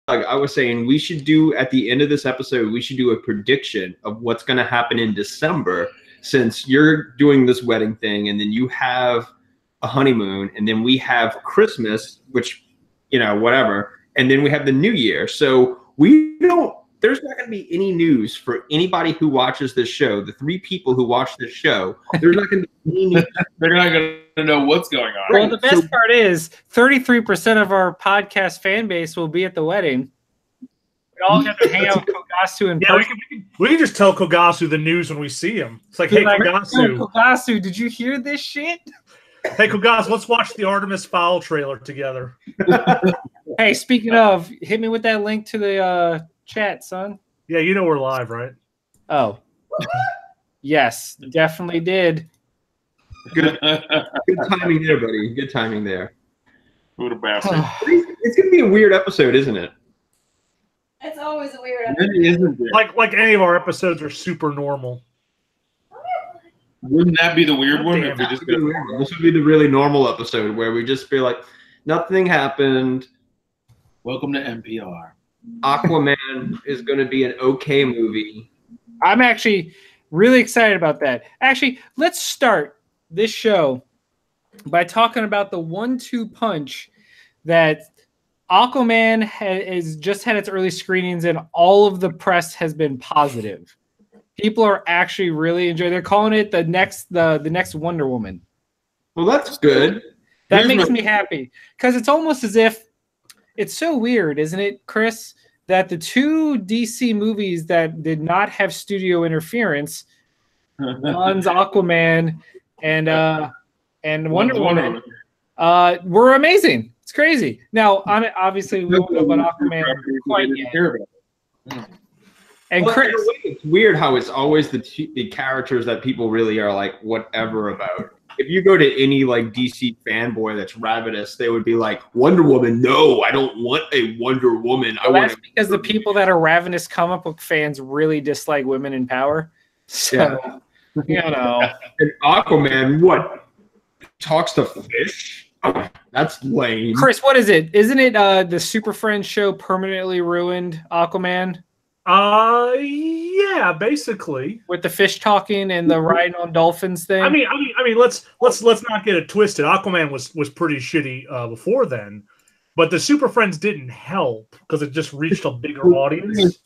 I was saying we should do at the end of this episode, we should do a prediction of what's going to happen in December, since you're doing this wedding thing, and then you have a honeymoon, and then we have Christmas, which, whatever, and then we have the New Year. So there's not going to be any news for anybody who watches this show. The 3 people who watch this show, there's not going to be any news. They're not going to know what's going on. Well, the best part is 33% of our podcast fan base will be at the wedding. We all have to hang out with Kogasu in person. We can just tell Kogasu the news when we see him. It's like, hey, Kogasu, did you hear this shit? Hey, Kogasu, let's watch the Artemis Fowl trailer together. Hey, speaking of, hit me with that link to the chat, son. Yeah, you know we're live, right? Oh. Yes, definitely did. Good timing there, buddy. Good timing there. Who'd have bastard? It's going to be a weird episode, isn't it? It's always a weird episode. Like any of our episodes are super normal. Wouldn't that be the weird one? If we just This would be the really normal episode where we just feel like nothing happened. Welcome to NPR. Aquaman is going to be an okay movie. I'm actually really excited about that. Actually, let's start this show by talking about the 1-2 punch that Aquaman has just had its early screenings, and all of the press has been positive. People are actually really enjoying. They're calling it the next Wonder Woman. Well, that's good. That makes me happy, because it's almost as if it's so weird, isn't it, Chris, that the 2 DC movies that did not have studio interference, one's Aquaman and Wonder Woman, were amazing. It's crazy. Now, obviously, we don't know about Aquaman quite yet. And well, Chris, in a way, it's weird how it's always the characters that people really are like whatever about. If you go to any like DC fanboy that's ravenous, they would be like, Wonder Woman, no, I don't want a Wonder Woman. That's because the people that are ravenous comic book fans really dislike women in power. So, And Aquaman, what? Talks to fish? That's lame. Chris, what is it? Isn't it the Super Friends show permanently ruined Aquaman? Yeah, basically. With the fish talking and the riding on dolphins thing. I mean, let's not get it twisted. Aquaman was pretty shitty before then, but the Super Friends didn't help because it just reached a bigger audience.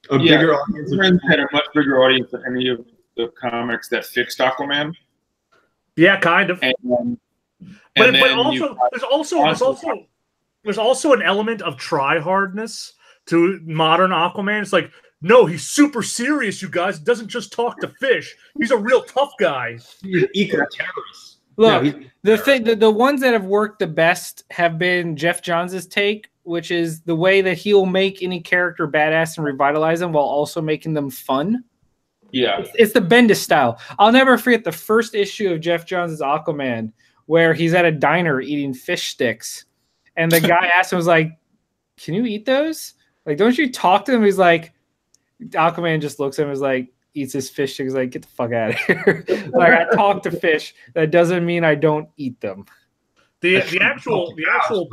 Bigger audience. Friends had a much bigger audience than any of the comics that fixed Aquaman. Yeah, kind of. But there's also an element of try hardness to modern Aquaman. It's like, no, he's super serious, you guys. Doesn't just talk to fish. He's a real tough guy. He's an eco-terrorist. Look, the ones that have worked the best have been Jeff Johns' take, which is the way that he'll make any character badass and revitalize them while also making them fun. Yeah. It's the Bendis style. I'll never forget the first issue of Jeff Johns' Aquaman where he's at a diner eating fish sticks. And the guy asked him, was like, can you eat those? Like, don't you talk to him? He's like, Aquaman just looks at him and is like, eats his fish sticks. He's like, get the fuck out of here. Like, I talk to fish. That doesn't mean I don't eat them. The actual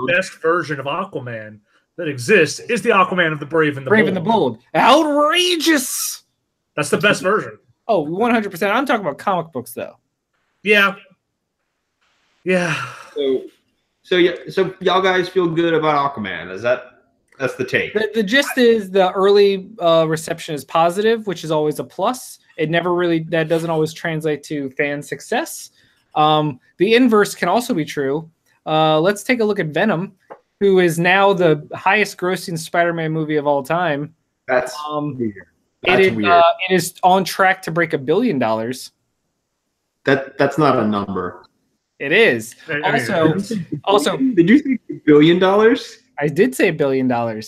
best version of Aquaman that exists is the Aquaman of the Brave and the Bold. And the Bold. Outrageous! That's the best version. Oh, 100%. I'm talking about comic books, though. Yeah. Yeah. So y'all guys feel good about Aquaman? That's the take? The gist is the early reception is positive, which is always a plus. That doesn't always translate to fan success. The inverse can also be true. Let's take a look at Venom, who is now the highest grossing Spider-Man movie of all time. That's weird. Weird. It is on track to break $1 billion. That's not a number. It is. Also, did you say $1 billion? I did say $1 billion. All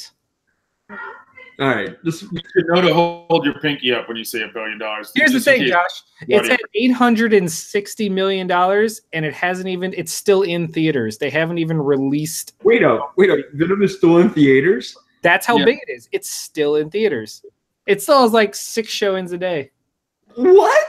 right. You should know to hold your pinky up when you say $1 billion. Here's the thing, Josh. It's at $860 million, and it hasn't even. It's still in theaters. They haven't even released. Wait up. Venom is still in theaters? That's how big it is. It's still in theaters. It still has like 6 showings a day. What?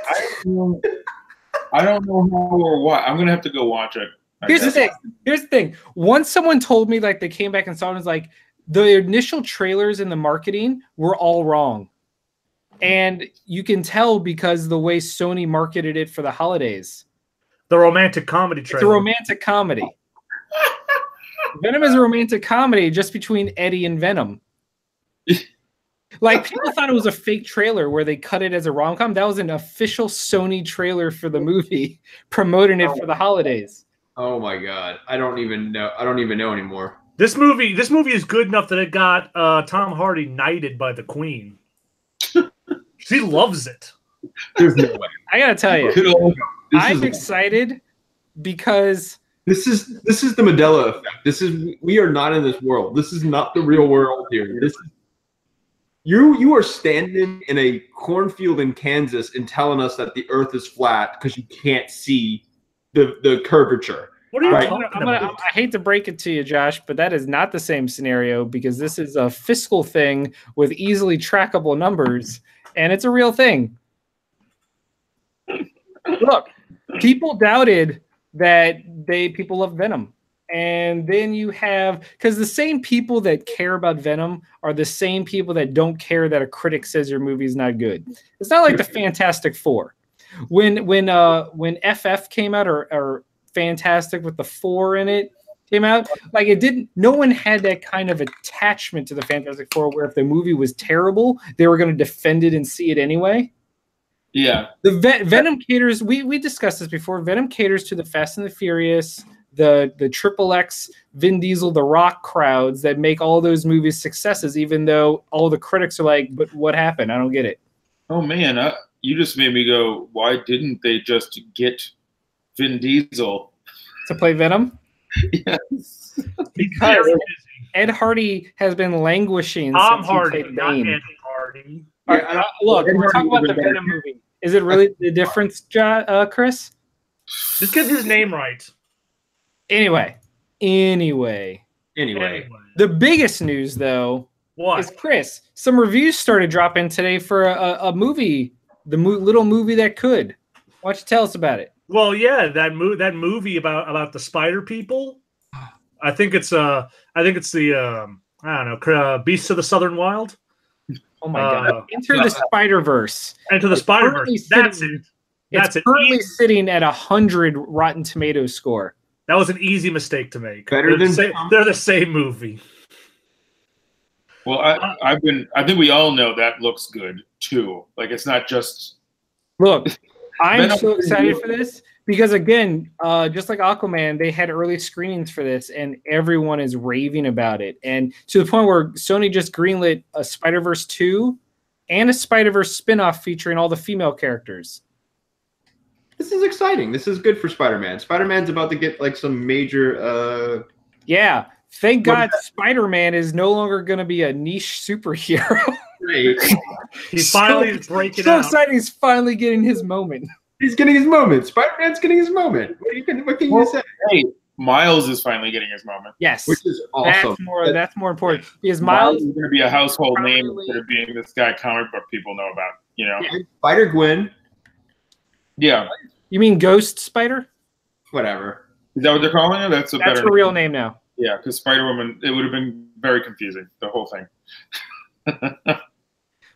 I don't know how or what. I'm gonna have to go watch it. Here's the thing. Once someone told me, like, they came back and saw it and was like, the initial trailers and the marketing were all wrong. And you can tell because the way Sony marketed it for the holidays. The romantic comedy trailer. It's a romantic comedy. Venom is a romantic comedy just between Eddie and Venom. Like, people thought it was a fake trailer where they cut it as a rom-com. That was an official Sony trailer for the movie, promoting it for the holidays. Oh my God. I don't even know anymore. This movie is good enough that it got Tom Hardy knighted by the Queen. She loves it. There's no way. I gotta tell you, I'm excited because this is the Mandela effect. We are not in this world. This is not the real world here. You are standing in a cornfield in Kansas and telling us that the Earth is flat because you can't see the curvature. What are you talking about? I hate to break it to you, Josh, but that is not the same scenario because this is a fiscal thing with easily trackable numbers, and it's a real thing. Look, people doubted that people love Venom. And then you have, because the same people that care about Venom are the same people that don't care that a critic says your movie is not good. It's not like the Fantastic Four. When FF came out, or Fantastic with the 4 in it came out, like, it didn't, no one had that kind of attachment to the Fantastic Four where if the movie was terrible, they were going to defend it and see it anyway. Yeah. The Venom caters, we discussed this before, Venom caters to the Fast and the Furious, the XXX, Vin Diesel, The Rock crowds that make all those movies successes, even though all the critics are like, but what happened? I don't get it. Oh, man. You just made me go, why didn't they just get Vin Diesel to play Venom? Yes. Because Ed Hardy has been languishing Tom since Hardy, he played not Bane. Ed Hardy. Right, look, we're talking about the Venom movie. Is it really the difference, Chris? Just get his name right. Anyway. The biggest news, though, is Chris. Some reviews started dropping today for a movie, little movie that could. Why don't you tell us about it? Well, yeah, that movie about the spider people. I think it's the I don't know, Beasts of the Southern Wild. Oh my God! Enter the Spider-Verse. Enter the Spider-Verse. That's it. It's currently sitting at 100 Rotten Tomatoes score. That was an easy mistake to make. They're the same movie. Well, I think we all know that looks good too. Like, it's not just. Look, I'm so excited for this because, again, just like Aquaman, they had early screenings for this, and everyone is raving about it. And to the point where Sony just greenlit a Spider-Verse 2 and a Spider-Verse spinoff featuring all the female characters. This is exciting. This is good for Spider-Man. Spider-Man's about to get like some major. Yeah, thank God Spider-Man is no longer going to be a niche superhero. Right. He's finally breaking out. So exciting! He's finally getting his moment. He's getting his moment. Spider-Man's getting his moment. What can you say? Hey, Miles is finally getting his moment. Yes, which is awesome. That's more important because Miles is going to be a household name instead of being this guy comic book people know about. You know, yeah. Spider-Gwen. Yeah. You mean Ghost Spider? Whatever. Is that what they're calling it? That's her real name now. Yeah, because Spider-Woman, it would have been very confusing, the whole thing.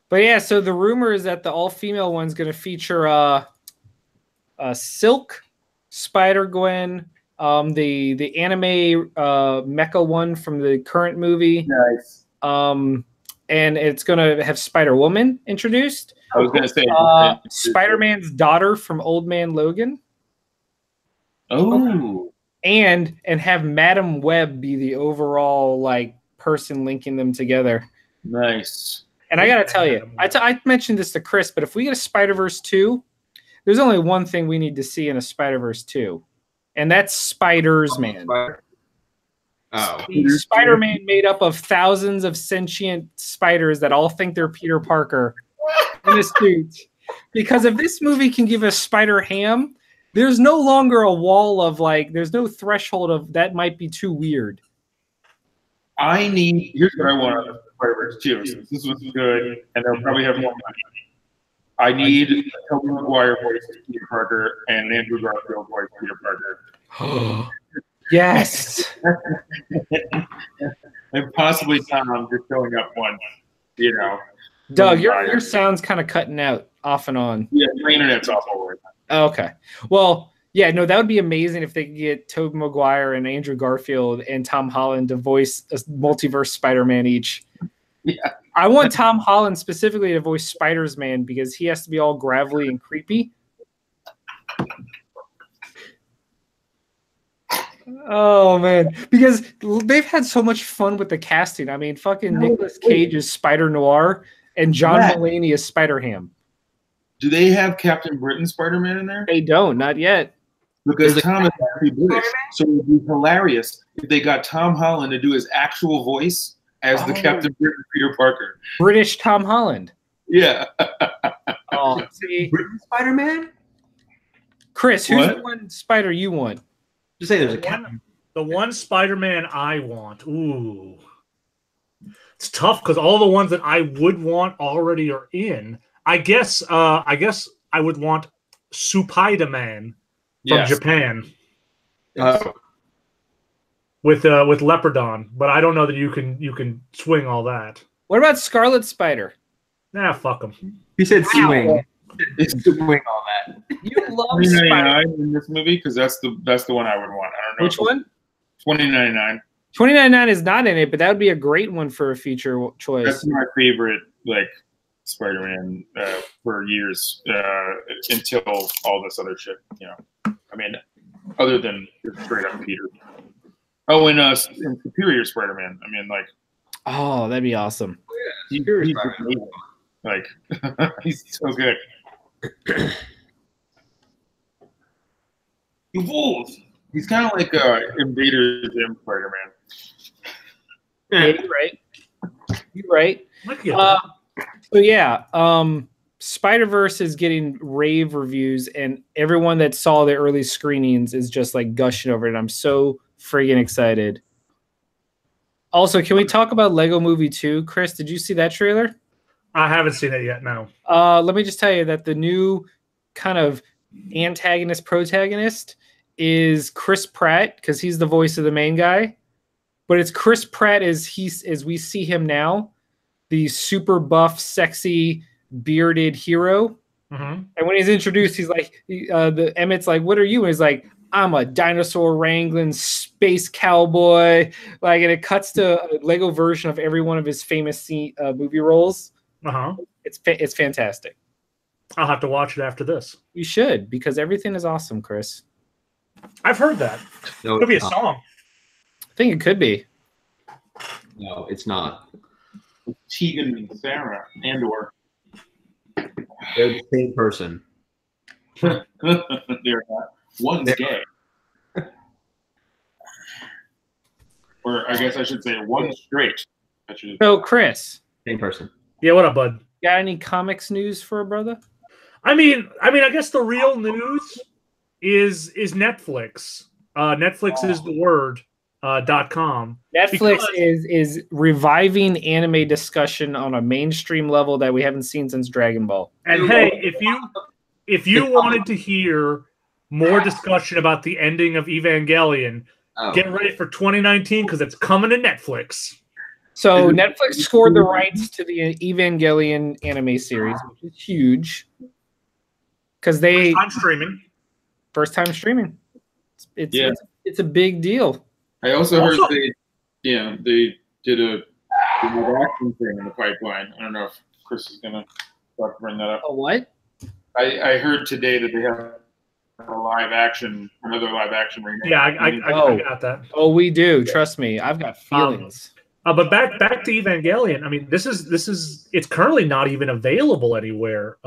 But yeah, so the rumor is that the all-female one's going to feature Silk, Spider-Gwen, the anime mecha one from the current movie. Nice. And it's going to have Spider-Woman introduced. I was going to say Spider-Man's daughter from Old Man Logan. Oh. And have Madam Web be the overall like person linking them together. Nice. And I got to tell you, I mentioned this to Chris, but if we get a Spider-Verse 2, there's only one thing we need to see in a Spider-Verse 2, and that's Spiders-Man. Spider-Man made up of thousands of sentient spiders that all think they're Peter Parker in a suit. Because if this movie can give us Spider-Ham, there's no longer a wall of like, there's no threshold of that might be too weird. Here's what I want out of Spider-Verse 2. Since this was good, and they'll probably have more money. I need a Tobey Maguire voice Peter Parker and an Andrew Garfield voice Peter Parker. Yes. And possibly Tom just showing up once, you know. Doug, your sound's kind of cutting out off and on. Yeah, my internet's awful right now. Okay. Well, yeah, no, that would be amazing if they could get Tobey Maguire and Andrew Garfield and Tom Holland to voice a multiverse Spider-Man each. Yeah. I want Tom Holland specifically to voice Spider-Man because he has to be all gravelly and creepy. Oh man, because they've had so much fun with the casting. I mean, fucking Nicolas Cage is Spider Noir and John Mulaney is Spider Ham. Do they have Captain Britain Spider-Man in there? They don't, not yet. Because Tom is actually British, so it would be hilarious if they got Tom Holland to do his actual voice as the Captain Britain Peter Parker. British Tom Holland. Yeah. Oh, see, Britain Spider-Man. Chris, who's the one Spider you want? Just say there's a Captain. The one Spider-Man I want. Ooh, it's tough because all the ones that I would want already are in. I guess I would want Spider-Man from Japan. With Leopardon, but I don't know that you can swing all that. What about Scarlet Spider? Nah, fuck him. He said swing. Swing all that. You love Spider in this movie because that's the one I would want. I don't know which one. 2099. 2099 is not in it, but that would be a great one for a feature choice. That's my favorite, like Spider-Man for years until all this other shit. You know, I mean, other than straight up Peter. Oh, and Superior Spider-Man. I mean, like. Oh, that'd be awesome. He's like, he's so good. You fools! He's kind of like Invader Zim Spider-Man. Yeah, you're right. You're right. So yeah, Spider-Verse is getting rave reviews, and everyone that saw the early screenings is just like gushing over it. I'm so friggin' excited. Also, can we talk about Lego Movie 2? Chris, did you see that trailer? I haven't seen it yet, no. Let me just tell you that the new kind of antagonist protagonist is Chris Pratt, because he's the voice of the main guy. But it's Chris Pratt as we see him now, the super buff, sexy, bearded hero. Mm-hmm. And when he's introduced, he's like, the Emmett's like, "What are you?" And he's like, "I'm a dinosaur wrangling space cowboy." Like, and it cuts to a Lego version of every one of his famous movie roles. It's fantastic. I'll have to watch it after this. You should, because everything is awesome, Chris. I've heard that. No, it could be a song. I think it could be. No, it's not. Tegan and Sarah and/or they're the same person. They're not. One's gay. Or I guess I should say one's straight. So, Chris. Same person. Yeah, what up, bud? Got any comics news for a brother? I mean, I guess the real news is Netflix. Netflix is the word. .com. Netflix is reviving anime discussion on a mainstream level that we haven't seen since Dragon Ball. And hey, if you wanted to hear more discussion about the ending of Evangelion, get ready for 2019 because it's coming to Netflix. So Netflix scored the rights to the Evangelion anime series, which is huge. Because they first time streaming. It's a big deal. I also heard they did a live action thing in the pipeline. I don't know if Chris is gonna bring that up. A what? I heard today that they have another live action remake. Yeah, I got that. Oh, we do. Trust me, I've got feelings. But back to Evangelion. I mean, this is it's currently not even available anywhere.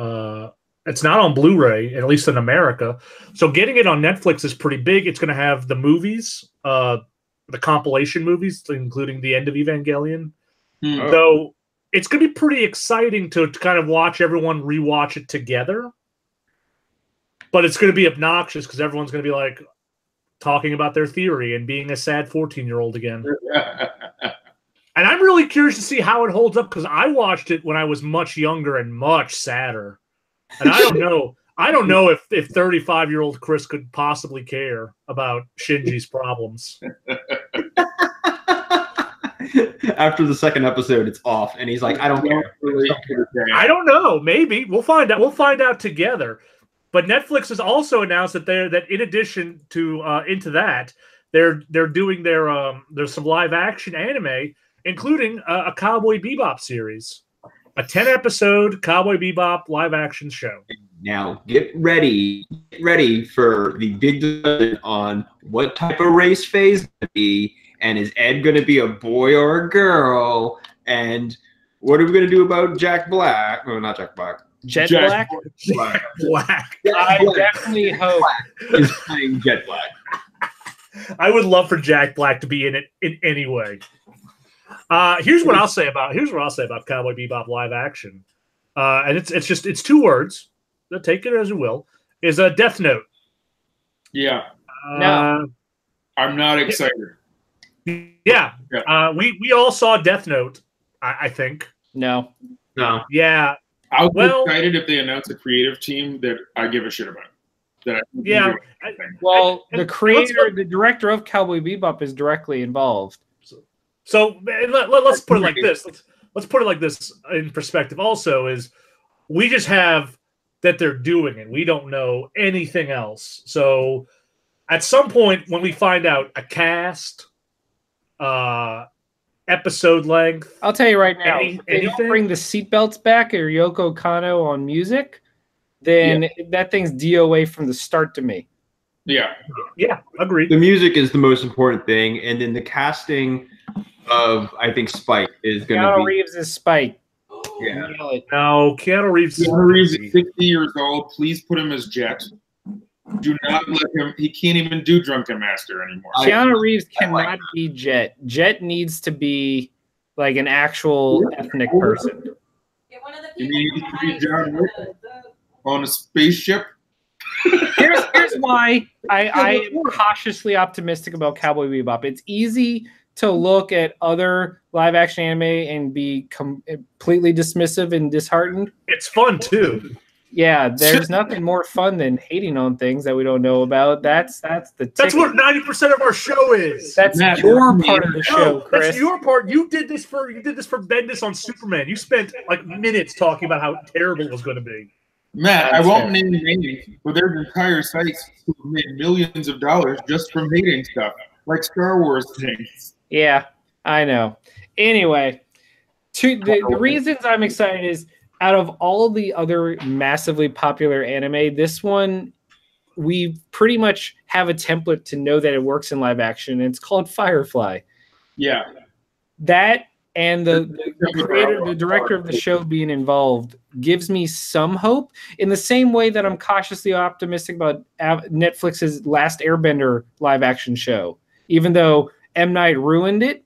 It's not on Blu-ray, at least in America. So getting it on Netflix is pretty big. It's going to have the movies, the compilation movies, including the end of Evangelion. So it's going to be pretty exciting to kind of watch everyone rewatch it together. But it's going to be obnoxious because everyone's going to be like talking about their theory and being a sad 14-year-old again. And I'm really curious to see how it holds up because I watched it when I was much younger and much sadder. And I don't know. I don't know if 35-year-old Chris could possibly care about Shinji's problems. After the second episode, it's off, and he's like, "I don't care." I don't know. Maybe we'll find out. We'll find out together. But Netflix has also announced that in addition to into that, they're doing there's some live action anime, including a Cowboy Bebop series, a 10-episode Cowboy Bebop live action show. Now get ready for the big discussion on what type of race phase to be, and is Ed going to be a boy or a girl, and what are we going to do about Jack Black? Oh, not Jack Black. Jet Black? Black. I definitely hope is playing Jet Black. I would love for Jack Black to be in it in any way. Here's what I'll say about Cowboy Bebop live action, and it's 2 words. Take it as you will. Is a Death Note. Yeah. No. I'm not excited. Yeah. We all saw Death Note. I think. No. Yeah. I was excited if they announced a creative team that I give a shit about. The director of Cowboy Bebop is directly involved. So let's put it like this. Let's put it like this in perspective. Also, is we just have that they're doing it. We don't know anything else. So at some point when we find out a cast, episode length, I'll tell you right now, if they don't bring the seatbelts back or Yoko Kanno on music, then that thing's DOA from the start to me. Yeah, agreed. The music is the most important thing, and then the casting of, I think, Spike is going to be. Keanu Reeves is Spike. Yeah. No, Keanu Reeves is 60 years old. Please put him as Jet. Do not let him. He can't even do Drunken Master anymore. Keanu Reeves cannot be Jet. Jet needs to be like an actual ethnic person. You need to be John Wick on a spaceship. Here's why I am cautiously optimistic about Cowboy Bebop. It's easy to look at other live action anime and be completely dismissive and disheartened. It's fun too. Yeah, there's nothing more fun than hating on things that we don't know about. That's what 90% of our show is. That's your part of the show, Chris. That's your part. You did this for Bendis on Superman. You spent like minutes talking about how terrible it was going to be. Matt, I won't name names, but there's entire sites who made millions of dollars just from hating stuff, like Star Wars things. Yeah, I know. Anyway, the reasons I'm excited is, out of all the other massively popular anime, this one, we pretty much have a template to know that it works in live action, and it's called Firefly. Yeah. That and the creator, the director of the show being involved gives me some hope, in the same way that I'm cautiously optimistic about Netflix's Last Airbender live action show. Even though M. Night ruined it,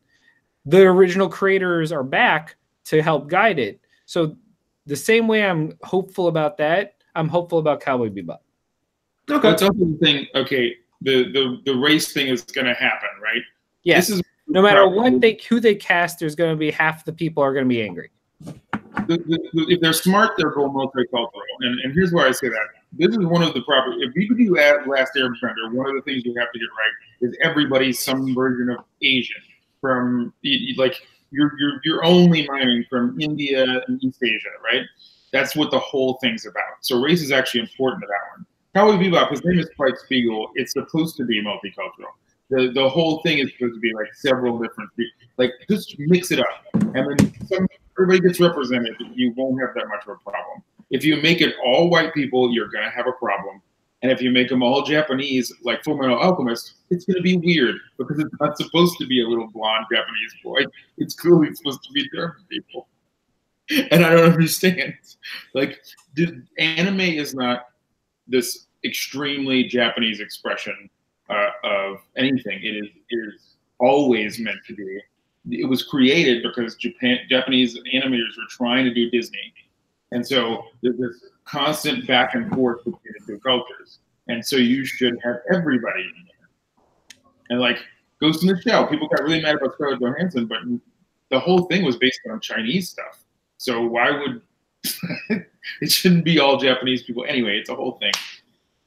the original creators are back to help guide it. So the same way I'm hopeful about that, I'm hopeful about Cowboy Bebop. Okay. That's also the thing. Okay, the race thing is going to happen, right? Yes. This is no matter who they cast, there's going to be half the people are going to be angry. If they're smart, they'll go multicultural. And here's why I say that. This is one of the proper. If you do Last Airbender, one of the things you have to get right is everybody's some version of Asian. From like you're only mining from India and East Asia, right? That's what the whole thing's about. So race is actually important to that one. Cowboy Bebop, his name is Spike Spiegel. It's supposed to be multicultural. The whole thing is supposed to be like several different people. Like just mix it up, and then everybody gets represented. You won't have that much of a problem. If you make it all white people, you're gonna have a problem. And if you make them all Japanese, like Fullmetal Alchemist, it's going to be weird because it's not supposed to be a little blonde Japanese boy. It's clearly supposed to be German people. And I don't understand. Like, anime is not this extremely Japanese expression of anything. It is always meant to be. It was created because Japanese animators were trying to do Disney. And so there's this constant back and forth between the two cultures. And so you should have everybody in there. And like Ghost in the Shell, people got really mad about Scarlett Johansson, but the whole thing was based on Chinese stuff. So why would It shouldn't be all Japanese people. Anyway, it's a whole thing.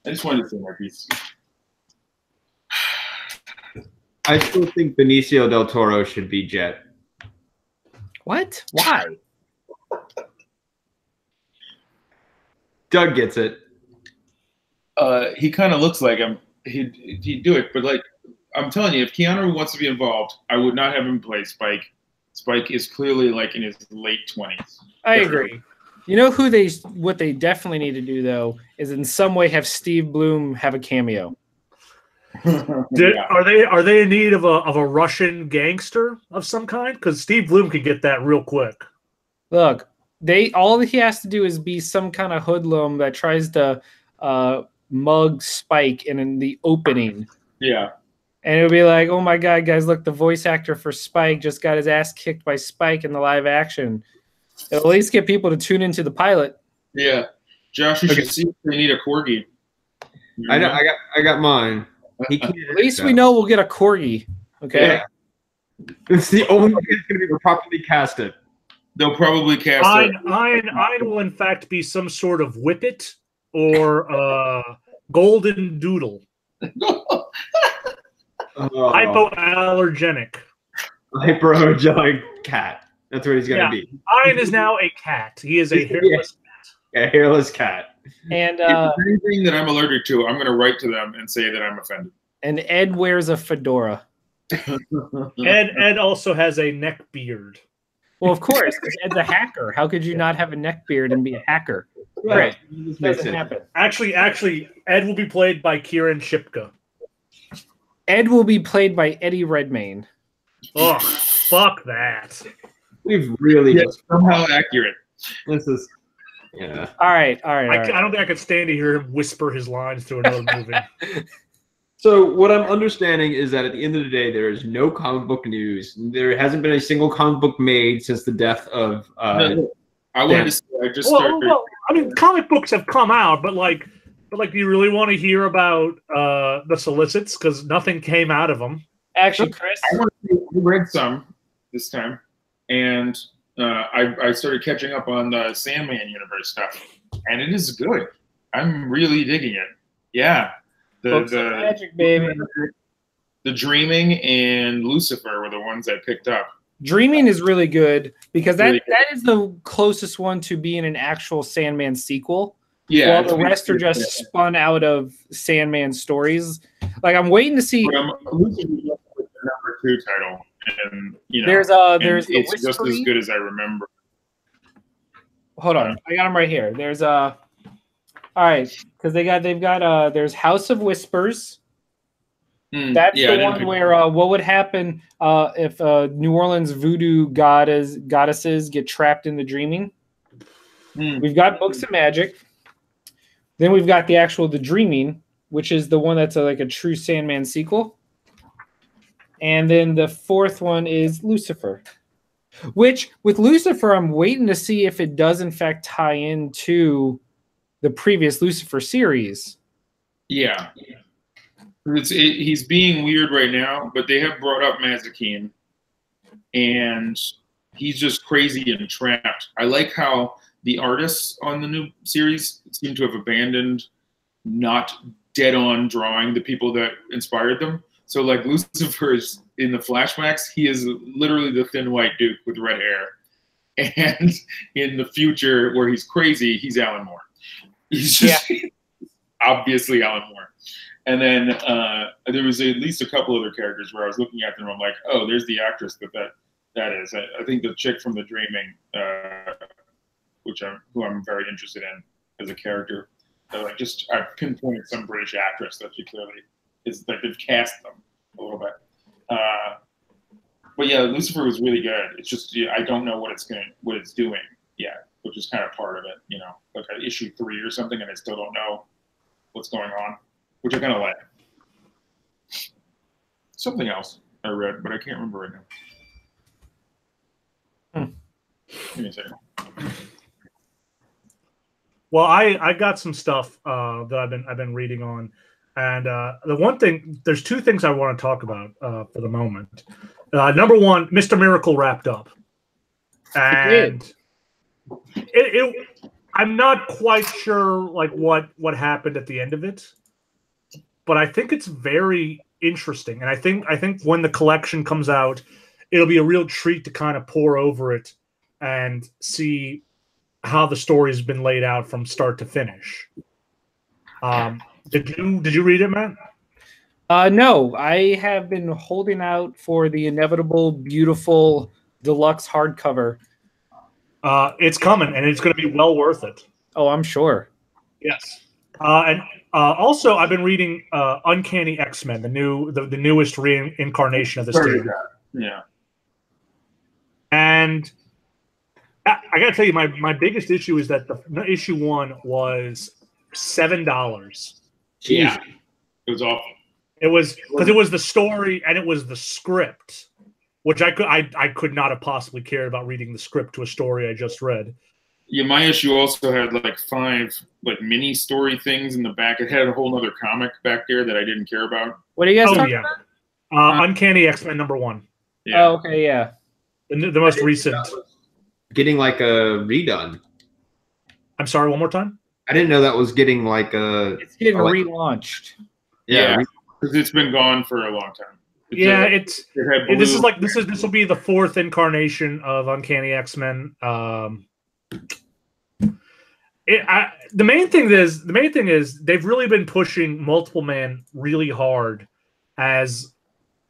I just wanted to say my piece. I still think Benicio del Toro should be Jet. What? Why? Doug gets it. He kind of looks like him. He'd do it, but like I'm telling you, if Keanu wants to be involved, I would not have him play Spike. Spike is clearly like in his late 20s. I agree. You know what they definitely need to do though is in some way have Steve Bloom have a cameo. Are they in need of a Russian gangster of some kind? Because Steve Bloom could get that real quick. Look, all he has to do is be some kind of hoodlum that tries to mug Spike in the opening. Yeah. And it'll be like, oh my God, guys, look, the voice actor for Spike just got his ass kicked by Spike in the live action. It'll at least get people to tune into the pilot. Yeah. Josh, you should see if they need a corgi. I got mine. At least we know we'll get a corgi. Okay. Yeah. It's the only thing that's going to be properly casted. They'll probably cast I will in fact be some sort of whippet or golden doodle. Hypoallergenic. Hypoallergenic cat. That's what he's going to be. Ian is now a cat. He is a hairless cat. A hairless cat. And anything that I'm allergic to, I'm going to write to them and say that I'm offended. And Ed wears a fedora. Ed also has a neck beard. Well, of course, Ed's a hacker. How could you not have a neck beard and be a hacker? Right. Doesn't happen. Actually, Ed will be played by Kieran Shipka. Ed will be played by Eddie Redmayne. Oh, fuck that. We've really somehow accurate. This is All right. I don't think I could stand to hear him whisper his lines through another movie. So what I'm understanding is that at the end of the day, there is no comic book news. There hasn't been a single comic book made since the death of. I wanted to say, I just started. Well, I mean, comic books have come out, but do you really want to hear about the solicits? Because nothing came out of them. Actually, Chris, I read some this time, and I started catching up on the Sandman universe stuff, and it is good. I'm really digging it. Yeah. The magic, baby. The Dreaming and Lucifer were the ones I picked up. Dreaming is really good because that is the closest one to being an actual Sandman sequel. Yeah. While the rest are just spun out of Sandman stories. Like I'm waiting to see. Lucifer was the #2 title, and there's it's just as good as I remember. Hold on, I got them right here. There's all right, because they've got there's House of Whispers. That's the one where what would happen if New Orleans voodoo goddesses get trapped in the dreaming. We've got Books of Magic. Then we've got the Dreaming, which is the one that's like a true Sandman sequel. And then the fourth one is Lucifer. Which with Lucifer, I'm waiting to see if it does in fact tie into the previous Lucifer series. Yeah. He's being weird right now, but they have brought up Mazikeen, and he's just crazy and trapped. I like how the artists on the new series seem to have abandoned not dead-on drawing the people that inspired them. So like Lucifer's in the flashbacks, he is literally the thin white duke with red hair. And in the future where he's crazy, he's Alan Moore. He's just obviously Alan Moore. And then there was at least a couple other characters where I was looking at them. I'm like, oh, there's the actress that is. I think the chick from The Dreaming, who I'm very interested in as a character. I've pinpointed some British actress that she clearly is. Like they've cast them a little bit. But yeah, Lucifer was really good. It's just I don't know what it's doing yet, which is kind of part of it. Like issue 3 or something, and I still don't know what's going on, which I kind of like. Something else I read, but I can't remember right now. Give me a second. Well, I got some stuff that I've been reading on, and the one thing, there's two things I want to talk about for the moment. Number one, Mr. Miracle wrapped up, and I'm not quite sure like what happened at the end of it, but I think it's very interesting, and I think when the collection comes out, it'll be a real treat to kind of pore over it and see how the story has been laid out from start to finish. Did you read it, Matt? No, I have been holding out for the inevitable, beautiful deluxe hardcover. It's coming, and it's going to be well worth it. Oh, I'm sure. Yes. And also, I've been reading Uncanny X-Men, the newest reincarnation of the series. Yeah. And I got to tell you, my biggest issue is that the issue 1 was $7. Yeah. It was awful. It was because it was the story and it was the script, which I could not have possibly cared about reading the script to a story I just read. Yeah, my issue also had like 5 like mini story things in the back. It had a whole other comic back there that I didn't care about. What are you guys talking about? Uncanny X-Men #1. Yeah. Oh, okay, yeah. The most recent. Getting like a redone. I'm sorry, one more time? I didn't know that was getting like a... It's getting relaunched. Yeah, because it's been gone for a long time. This will be the 4th incarnation of Uncanny X-Men. The main thing is they've really been pushing Multiple Man really hard as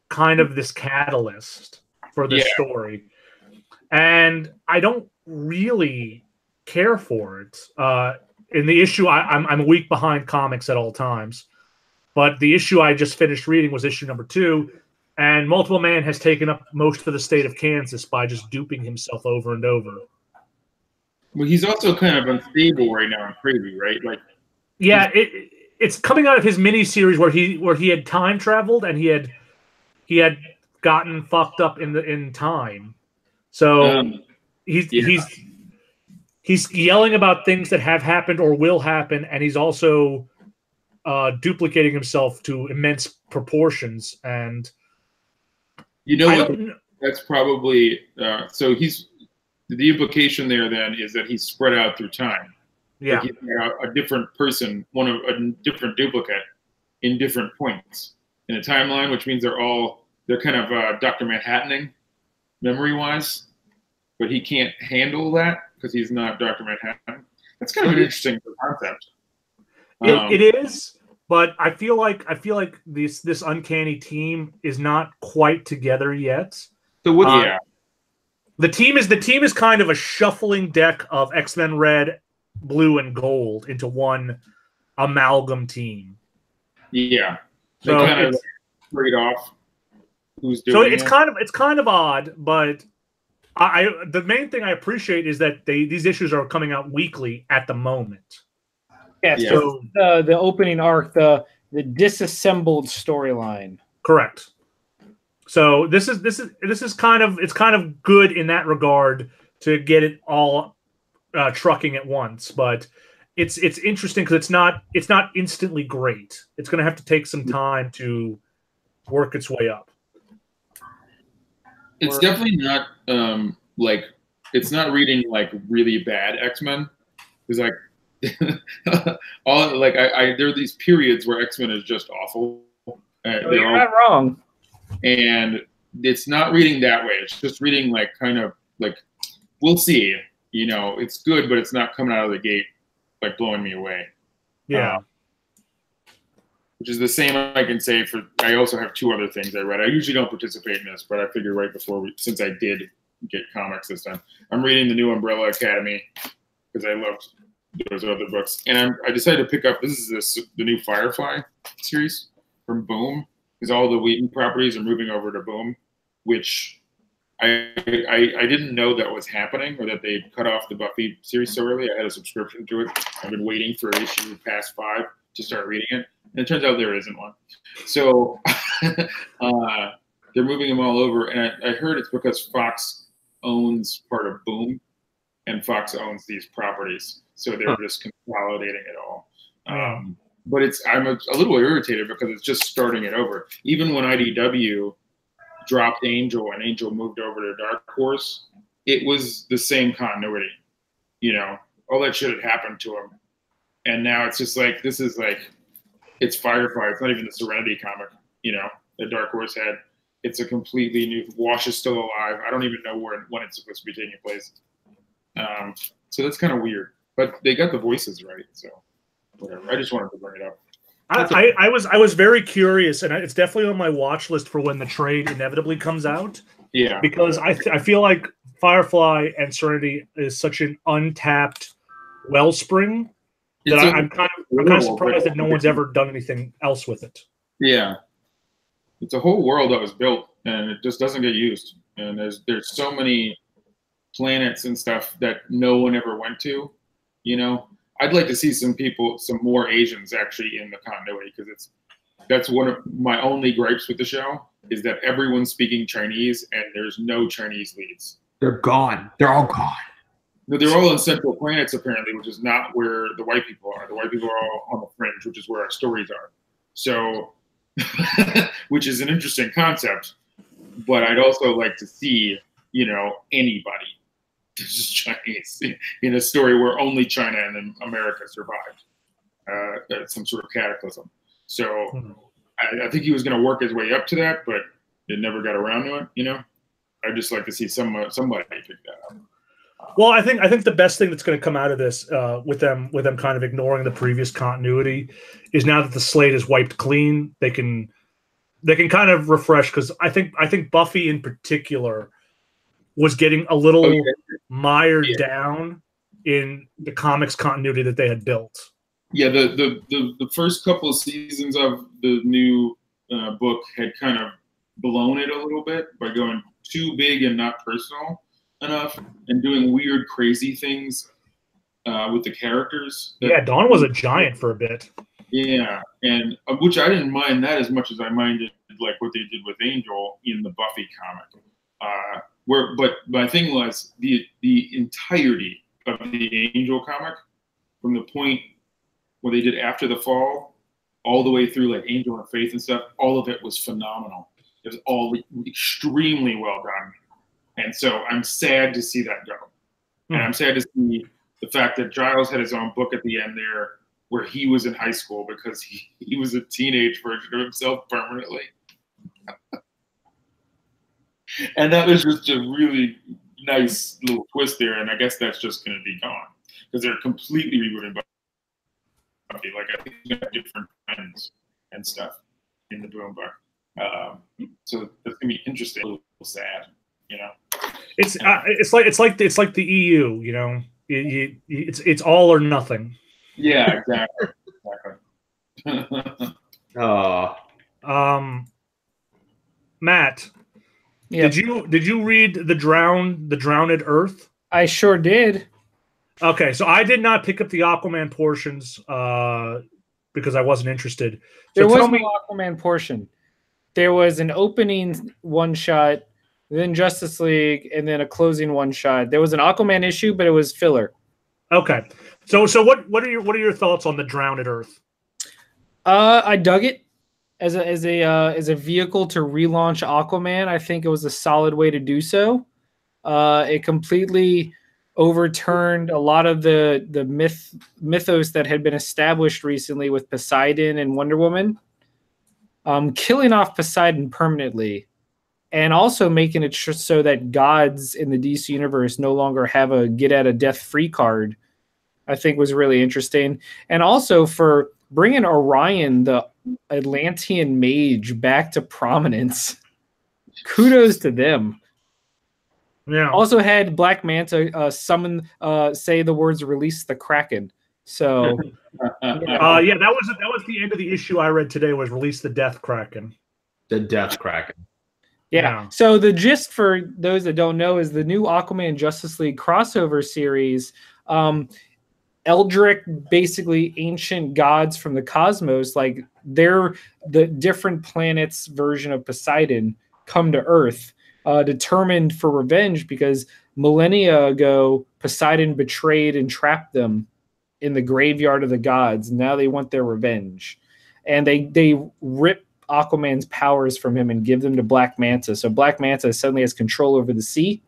kind of this catalyst for this story, and I don't really care for it. In the issue, I'm a week behind comics at all times, but the issue I just finished reading was issue #2, and Multiple Man has taken up most of the state of Kansas by just duping himself over and over. Well, he's also kind of unstable right now and crazy, right? Like, yeah, it's coming out of his mini series where he had time traveled and he had gotten fucked up in time. So he's yelling about things that have happened or will happen, and he's also duplicating himself to immense proportions. And you know what? That's probably so he's. The implication there then is that he's spread out through time. Yeah, like he's a different person, a different duplicate in different points in a timeline, which means they're kind of Dr. Manhattaning memory-wise, but he can't handle that because he's not Dr. Manhattan. That's kind of an interesting concept. It is, but I feel like this Uncanny team is not quite together yet. So what? The team is kind of a shuffling deck of X-Men Red, Blue, and Gold into one amalgam team. Yeah. So they kind of trade off who's doing it. So it's kind of odd, but the main thing I appreciate is that these issues are coming out weekly at the moment. Yeah. So the opening arc, the disassembled storyline. Correct. So this is kind of good in that regard to get it all trucking at once, but it's interesting because it's not instantly great. It's going to have to take some time to work its way up. It's definitely not it's not reading like really bad X-Men. It's like there are these periods where X-Men is just awful. You're not wrong. And it's not reading that way. It's just reading like kind of like we'll see. You know, it's good, but it's not coming out of the gate like blowing me away. Yeah. Which is the same I can say for. I also have 2 other things I read. I usually don't participate in this, but I figured right before since I did get comics this time, I'm reading the new Umbrella Academy because I loved those other books, and I decided to pick up. This is the new Firefly series from Boom. Because all the Wheaton properties are moving over to Boom, which I didn't know that was happening or that they cut off the Buffy series so early. I had a subscription to it. I've been waiting for issue past 5 to start reading it, and it turns out there isn't one. So they're moving them all over, and I heard it's because Fox owns part of Boom, and Fox owns these properties, so they're just consolidating it all. But I'm a little irritated because it's just starting it over. Even when IDW dropped Angel and Angel moved over to Dark Horse, it was the same continuity. you know, all that shit had happened to him. And now it's just like, this is like, it's Firefly. It's not even the Serenity comic, you know, that Dark Horse had. It's a completely new, Wash is still alive. I don't even know when it's supposed to be taking place. So that's kind of weird. But they got the voices right, so whatever. I just wanted to bring it up. I was very curious, and it's definitely on my watch list for when the trade inevitably comes out. Yeah, because I feel like Firefly and Serenity is such an untapped wellspring that I'm kind of surprised that no one's ever done anything else with it. Yeah, it's a whole world that was built, and it just doesn't get used. And there's so many planets and stuff that no one ever went to. You know, I'd like to see some more Asians actually in the continuity, because that's one of my only gripes with the show, is that everyone's speaking Chinese and there's no Chinese leads. They're gone. They're all gone. No, they're all in Central Planets apparently, which is not where the white people are. The white people are all on the fringe, which is where our stories are. So, which is an interesting concept. But I'd also like to see, you know, anybody just Chinese in a story where only China and then America survived some sort of cataclysm. So I think he was going to work his way up to that, but it never got around to it. You know, I'd just like to see somebody pick that up. Well, I think the best thing that's going to come out of this, with them kind of ignoring the previous continuity, is now that the slate is wiped clean, they can kind of refresh, because I think Buffy in particular was getting a little mired down in the comics continuity that they had built. Yeah, the first couple of seasons of the new book had kind of blown it a little bit by going too big and not personal enough, and doing weird, crazy things with the characters. Dawn was a giant for a bit. Yeah, and which I didn't mind that as much as I minded like what they did with Angel in the Buffy comic. But my thing was the entirety of the Angel comic, from the point where they did After the Fall, all the way through like Angel and Faith and stuff. All of it was phenomenal. It was all extremely well done. And so I'm sad to see that go. And I'm sad to see the fact that Giles had his own book at the end there, where he was in high school because he was a teenage version of himself permanently. And that was just a really nice little twist there. And I guess that's just going to be gone, because they're completely rebooting Buffy. Like, I think they have different friends and stuff in the Boom book. So that's going to be interesting. A little sad, you know. It's like the EU, you know. It's all or nothing. Yeah, exactly. Matt, Yeah. did you read the Drowned Earth? I sure did. Okay, so I did not pick up the Aquaman portions because I wasn't interested. So There was no Aquaman portion. There was an opening one shot, then Justice League, and then a closing one shot. There was an Aquaman issue, but it was filler. Okay, so what are your thoughts on the Drowned Earth? I dug it as a vehicle to relaunch Aquaman. I think it was a solid way to do so. It completely overturned a lot of the mythos that had been established recently with Poseidon and Wonder Woman. Killing off Poseidon permanently, and also making it so that gods in the DC universe no longer have a get-out-of-death-free card, I think was really interesting. And also for bringing Orion, the Atlantean mage, back to prominence. Kudos to them. Yeah. Also had Black Manta say the words "release the Kraken." So yeah, that was the end of the issue I read today, was Release the Death Kraken. The Death Kraken. Yeah. So the gist, for those that don't know, is the new Aquaman Justice League crossover series. Eldritch, basically ancient gods from the cosmos, like they're the different planets version of Poseidon, come to Earth, determined for revenge because millennia ago Poseidon betrayed and trapped them in the graveyard of the gods. Now they want their revenge, and they rip Aquaman's powers from him and give them to Black Manta. So Black Manta suddenly has control over the sea.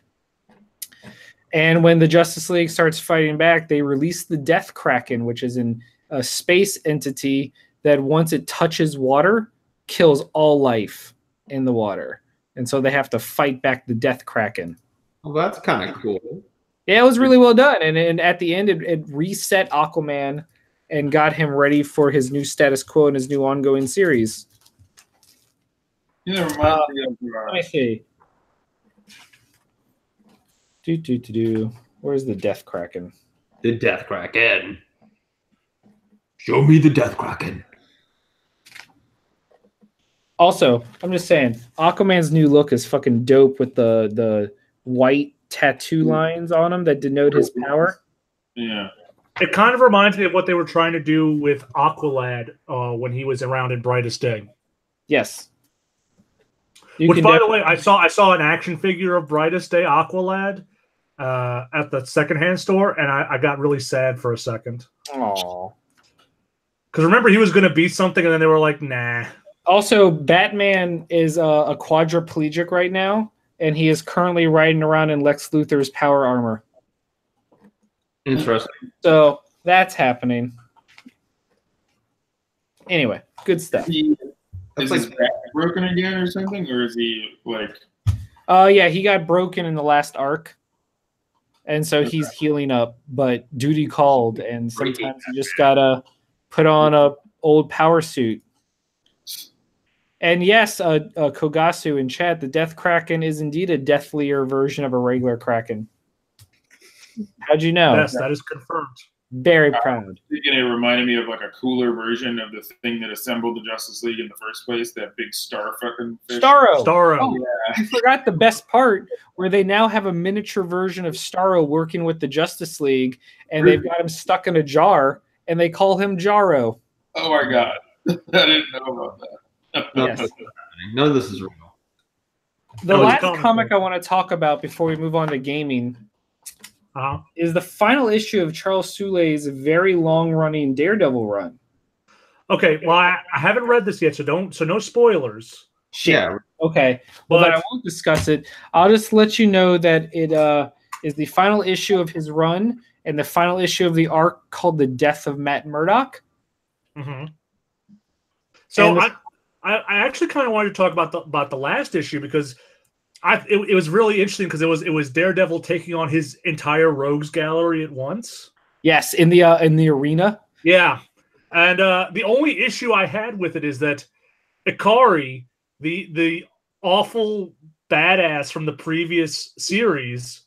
And when the Justice League starts fighting back, they release the Death Kraken, which is a space entity that once it touches water, kills all life in the water. And so they have to fight back the Death Kraken. Well, that's kind of cool. Yeah, it was really well done. And at the end, it reset Aquaman and got him ready for his new status quo and his new ongoing series. Yeah, reminds me of, Let me see. Where's the Death Kraken? The Death Kraken. Show me the Death Kraken. Also, I'm just saying, Aquaman's new look is fucking dope with the white tattoo lines on him that denote his power. Yeah. It kind of reminds me of what they were trying to do with Aqualad when he was around in Brightest Day. Yes. Which, by the way, I saw an action figure of Brightest Day Aqualad at the secondhand store, and I got really sad for a second. Aww. Because remember, he was going to be something, and then they were like, nah. Also, Batman is a quadriplegic right now, and he is currently riding around in Lex Luthor's power armor. Interesting. So that's happening. Anyway, good stuff. Is his back broken again or something? Or is he like... Yeah, he got broken in the last arc. And so he's healing up, but duty called, and sometimes you just gotta put on a old power suit. And yes, Kogasu in chat, the Death Kraken is indeed a deathlier version of a regular Kraken. How'd you know? Yes, that is confirmed. Very proud. It reminded me of like a cooler version of the thing that assembled the Justice League in the first place, that big star fucking fish. Starro. Oh, yeah. I forgot the best part, where they now have a miniature version of Starro working with the Justice League, and they've got him stuck in a jar, and they call him Jarro. Oh my god. I didn't know about that. Yes. None of this is real. The last comic I want to talk about before we move on to gaming is the final issue of Charles Soule's very long-running Daredevil run. Okay, well, I haven't read this yet, so no spoilers. Shit. Yeah. Okay. Well, then I won't discuss it. I'll just let you know that it is the final issue of his run and the final issue of the arc called The Death of Matt Murdock. Mm-hmm. So I actually kind of wanted to talk about the last issue because it was really interesting because it was Daredevil taking on his entire rogues gallery at once. Yes, in the arena. Yeah, and the only issue I had with it is that Ikari, the awful badass from the previous series,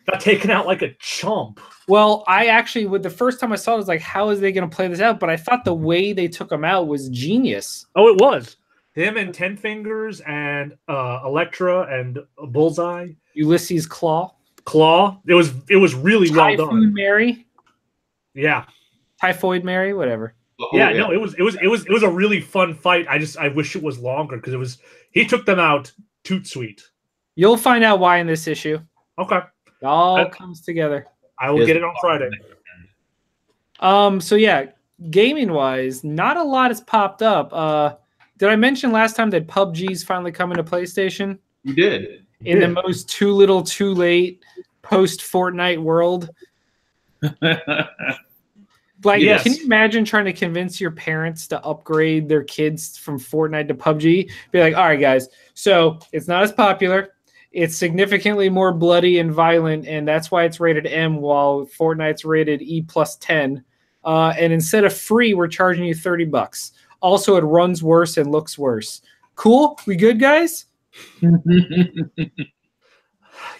got taken out like a chump. Well, I actually, with the first time I saw it, I was like, how is they going to play this out? But I thought the way they took him out was genius. Oh, it was. Him and Ten Fingers and Elektra and Bullseye. Ulysses Claw. It was really well done. Typhoon Mary. Yeah. Typhoid Mary, whatever. Yeah, no, it was a really fun fight. I wish it was longer because he took them out toot sweet. You'll find out why in this issue. Okay. It all comes together. I will get it on Friday. So yeah, gaming wise, not a lot has popped up. Did I mention last time that PUBG's finally coming to PlayStation? You did. In the most too little, too late post Fortnite world. Like, yes. Can you imagine trying to convince your parents to upgrade their kids from Fortnite to PUBG? Be like, all right, guys, so it's not as popular. It's significantly more bloody and violent, and that's why it's rated M, while Fortnite's rated E+10. And instead of free, we're charging you $30. Also, it runs worse and looks worse. Cool? We good, guys?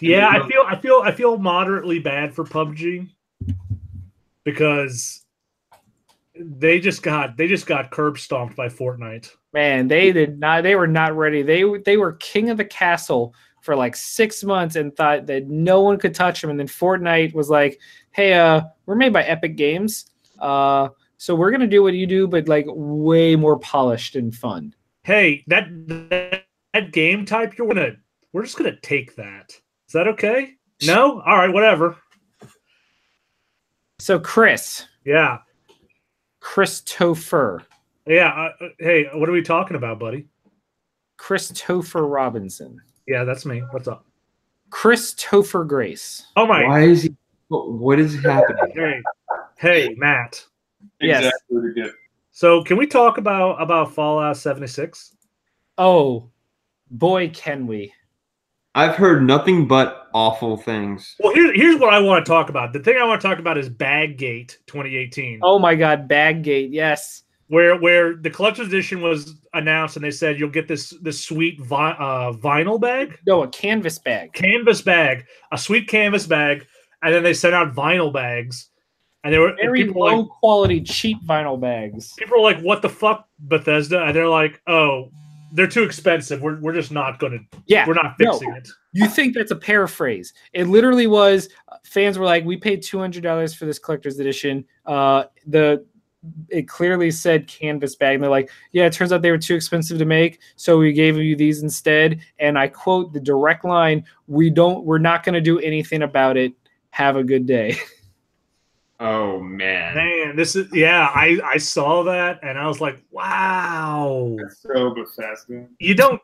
Yeah, I feel moderately bad for PUBG because they just got curb stomped by Fortnite. Man, they did not. They were not ready. They were king of the castle for like 6 months and thought that no one could touch them. And then Fortnite was like, "Hey, we're made by Epic Games, so we're gonna do what you do, but like way more polished and fun." Hey, that game type we're just gonna take that. Is that okay? No? All right, whatever. So Chris. Yeah. Christopher. Yeah. Hey, what are we talking about, buddy? Christopher Robinson. Yeah, that's me. What's up? Christopher Grace. Oh my! Why is he? What is happening? Hey, Matt. Yes. Exactly. Good. So can we talk about Fallout 76? Oh, boy, can we. I've heard nothing but awful things. Well, here's what I want to talk about. The thing I want to talk about is Baggate 2018. Oh my God, Baggate, yes. Where the collector's edition was announced, and they said you'll get this sweet vinyl bag. No, a canvas bag. A sweet canvas bag, and then they sent out vinyl bags, and they were very low quality, cheap vinyl bags. People were like, "What the fuck, Bethesda?" And they're like, "Oh, they're too expensive. We're just not going to. Yeah, we're not fixing it." You think that's a paraphrase? It literally was. Fans were like, "We paid $200 for this collector's edition." It clearly said canvas bag, and they're like, "Yeah, it turns out they were too expensive to make, so we gave you these instead." And I quote the direct line: we're not going to do anything about it. Have a good day." Oh man, this is I saw that and I was like, wow. That's so Bethesda. You don't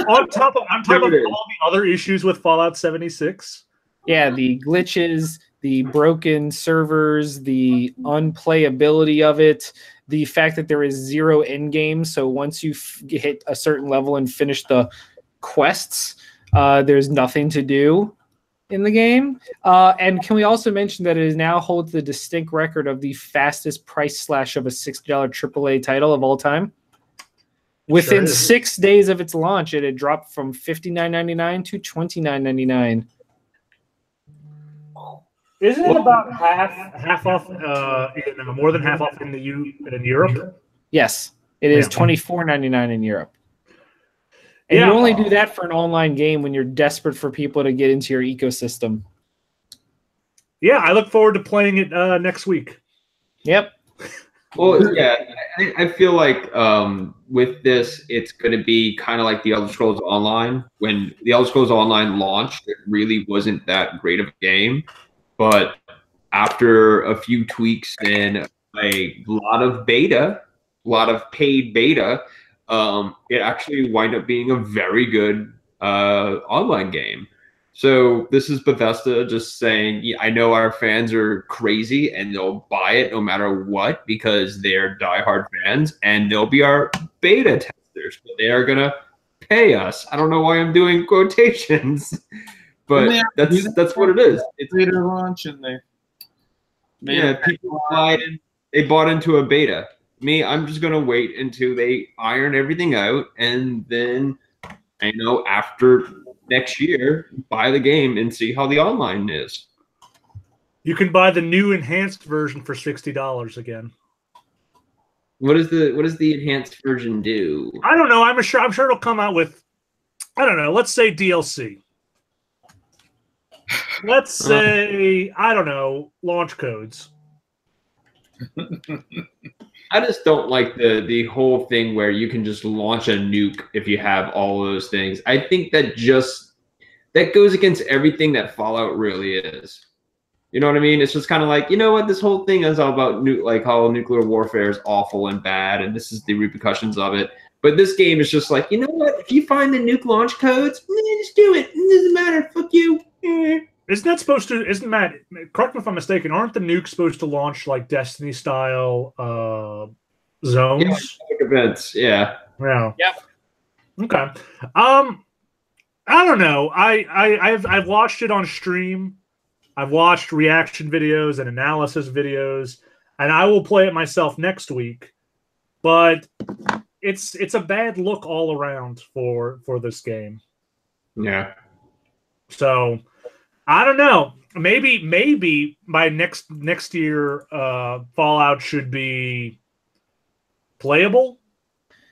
on top of all the other issues with Fallout 76. Yeah, the glitches, the broken servers, the unplayability of it, the fact that there is zero end game. So once you hit a certain level and finish the quests, there's nothing to do in the game. And can we also mention that it now holds the distinct record of the fastest price slash of a $60 AAA title of all time? Within 6 days of its launch, it had dropped from $59.99 to $29.99. Isn't it about half off? More than half off in Europe. Yes, it is $24.99 in Europe. And you only do that for an online game when you're desperate for people to get into your ecosystem. Yeah, I look forward to playing it next week. Yep. Well, yeah, I feel like with this, it's going to be kind of like the Elder Scrolls Online. When the Elder Scrolls Online launched, it really wasn't that great of a game. But after a few tweaks and a lot of paid beta, it actually wind up being a very good online game. So this is Bethesda just saying, yeah, I know our fans are crazy and they'll buy it no matter what because they're diehard fans and they'll be our beta testers, but they are going to pay us. I don't know why I'm doing quotations, but that's what it is. It's beta launch and people they bought into a beta. Me, I'm just going to wait until they iron everything out, and then after next year, buy the game and see how the online is. You can buy the new enhanced version for $60 again. What does the enhanced version do? I don't know. I'm sure it'll come out with, I don't know, let's say DLC. Let's say, I don't know, launch codes. I just don't like the whole thing where you can just launch a nuke if you have all of those things. I think that goes against everything that Fallout really is. You know what I mean? It's just kind of like, you know what, this whole thing is all about how nuclear warfare is awful and bad, and this is the repercussions of it. But this game is just like, you know what? If you find the nuke launch codes, just do it. It doesn't matter. Fuck you. Isn't that supposed to? Isn't Matt? Correct me if I'm mistaken. Aren't the nukes supposed to launch like Destiny style zones? Yeah, like events. Yeah. Yeah. Yep. Okay. I don't know. I've watched it on stream. I've watched reaction videos and analysis videos, and I will play it myself next week. But it's a bad look all around for this game. Yeah. So I don't know. Maybe by next year, Fallout should be playable.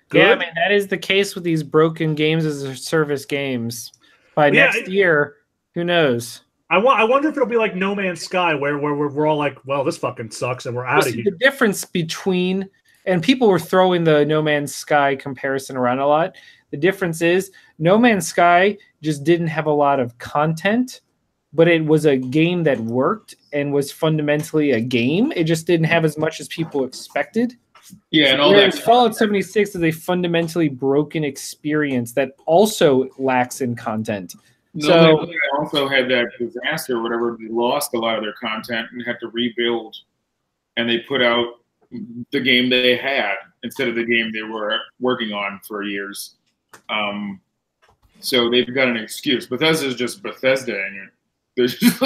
Good. Yeah, I mean that is the case with these broken games as a service games. By next year, who knows? I wonder if it'll be like No Man's Sky, where we're all like, well, this fucking sucks, and we're out of here. The difference between, and people were throwing the No Man's Sky comparison around a lot. The difference is No Man's Sky just didn't have a lot of content, but it was a game that worked and was fundamentally a game. It just didn't have as much as people expected. Yeah, and all Whereas that. Fallout 76 is a fundamentally broken experience that also lacks in content. So they also had that disaster, or whatever. They lost a lot of their content and had to rebuild, and they put out the game they had instead of the game they were working on for years. So they've got an excuse. Bethesda is just Bethesda, and there's just,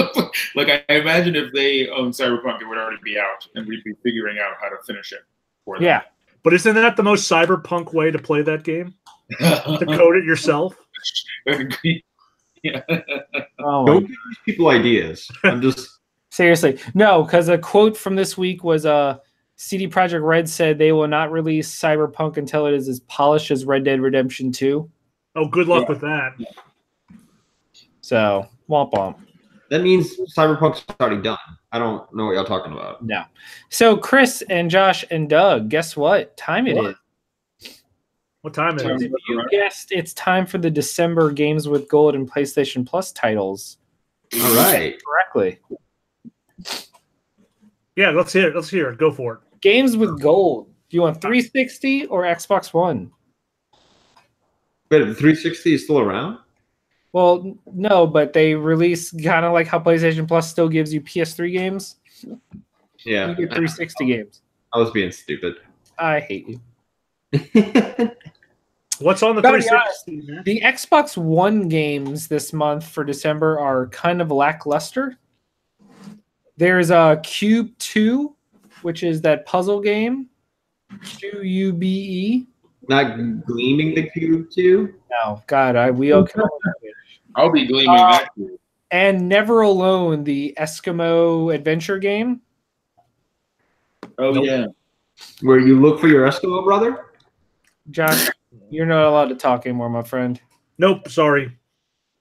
like, I imagine if they owned Cyberpunk, it would already be out, and we'd be figuring out how to finish it for them. yeah, But isn't that the most cyberpunk way to play that game? To code it yourself? Yeah. oh Don't give these people ideas. I'm just seriously, no, because a quote from this week was CD Projekt Red said they will not release Cyberpunk until it is as polished as Red Dead Redemption 2. Oh, good luck with that. So, womp womp. that means Cyberpunk's already done. I don't know what y'all talking about. No. So, Chris and Josh and Doug, guess what time it is? What time is it? You guessed it's time for the December Games with Gold and PlayStation Plus titles. All right. Correctly. Yeah, let's hear it. Let's hear it. Go for it. Games with Gold. Do you want 360 or Xbox One? Wait, the 360 is still around? Well, no, but they release kind of like how PlayStation Plus still gives you PS3 games. Yeah. You get 360 games. I was being stupid. I hate you. What's on the Gotta be 360? man? The Xbox One games this month for December are kind of lackluster. There's a Cube 2, which is that puzzle game. QUBE. Not gleaming the cube too? No, God, we all can. I'll be gleaming that too. And Never Alone, the Eskimo adventure game. Oh yeah. Where you look for your Eskimo brother? Josh, you're not allowed to talk anymore, my friend. Nope, sorry.